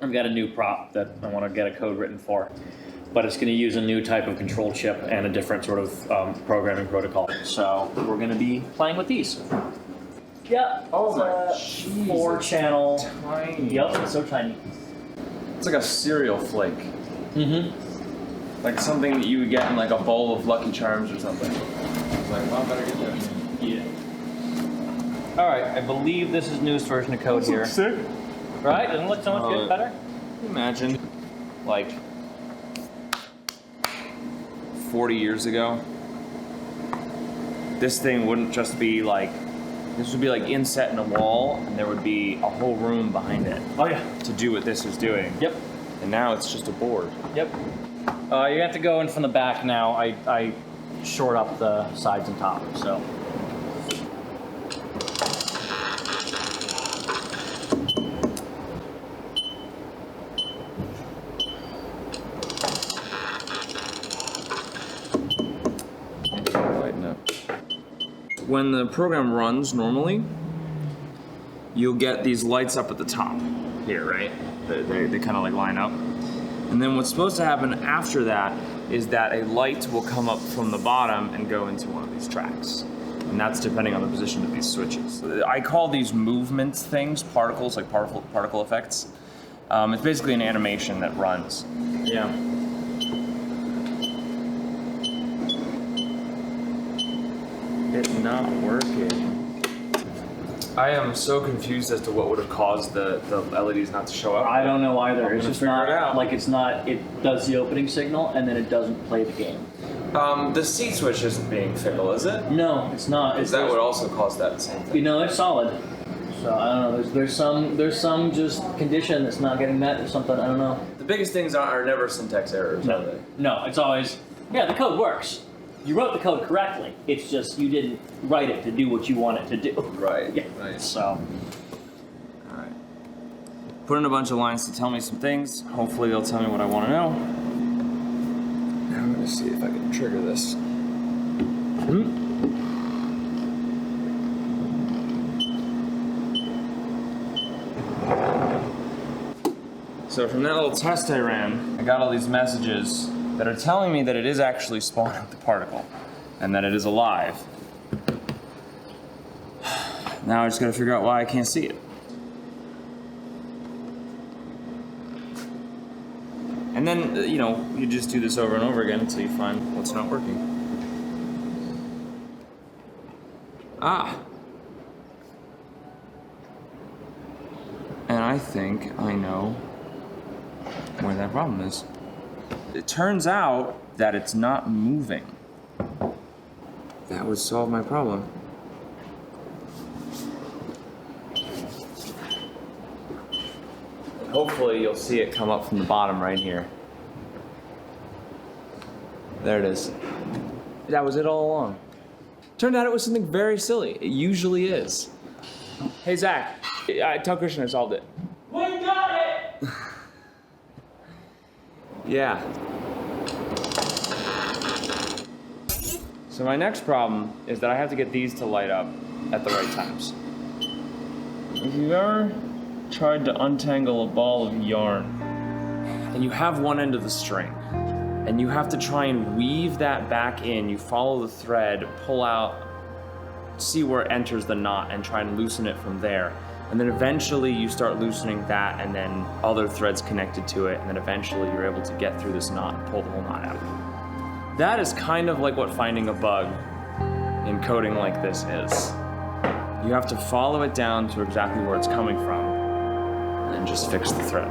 I've got a new prop that I want to get a code written for, but it's going to use a new type of control chip and a different sort of programming protocol. So we're going to be playing with these. Yeah. Oh my 4-channel. Tiny. Yep, it's so tiny. It's like a cereal flake. Mm-hmm. Like something that you would get in like a bowl of Lucky Charms or something. It's like, well, I better get that. Yeah. All right, I believe this is newest version of code here. Sick. Right? Doesn't it look so much good, better? Imagine, like, 40 years ago, this thing wouldn't just be like, this would be like inset in a wall, and there would be a whole room behind it. Oh yeah. To do what this is doing. Yep. And now it's just a board. Yep. You have to go in from the back now. I short up the sides and top, so. When the program runs normally, you'll get these lights up at the top here, right? They kind of like line up. And then what's supposed to happen after that is that a light will come up from the bottom and go into one of these tracks. And that's depending on the position of these switches. I call these movement things particles, like particle effects. It's basically an animation that runs. Yeah. It's not working. I am so confused as to what would have caused the LEDs not to show up. I don't know either. It's just not like it's not. It does the opening signal and then it doesn't play the game. The C switch isn't being fickle, is it? No, it's not. Is that what also caused that same thing? You know, it's solid. So I don't know. There's some just condition that's not getting met or something. I don't know. The biggest things are never syntax errors, are they? No, it's always the code works. You wrote the code correctly. It's just you didn't write it to do what you want it to do. Right. Yeah. Right. So. All right. Put in a bunch of lines to tell me some things. Hopefully they'll tell me what I want to know. I'm gonna see if I can trigger this. So from that little test I ran, I got all these messages that are telling me that it is actually spawning the particle and that it is alive. Now I just gotta figure out why I can't see it. And then, you just do this over and over again until you find what's not working. Ah. And I think I know where that problem is. It turns out that it's not moving. That would solve my problem. Hopefully you'll see it come up from the bottom right here. There it is. That was it all along. Turned out it was something very silly. It usually is. Hey Zach, tell Christian I solved it. We got it! Yeah. So my next problem is that I have to get these to light up at the right times. If you've ever tried to untangle a ball of yarn, and you have one end of the string, and you have to try and weave that back in, you follow the thread, pull out, see where it enters the knot, and try and loosen it from there. And then eventually you start loosening that, and then other threads connected to it, and then eventually you're able to get through this knot and pull the whole knot out. That is kind of like what finding a bug in coding like this is. You have to follow it down to exactly where it's coming from, and then just fix the thread.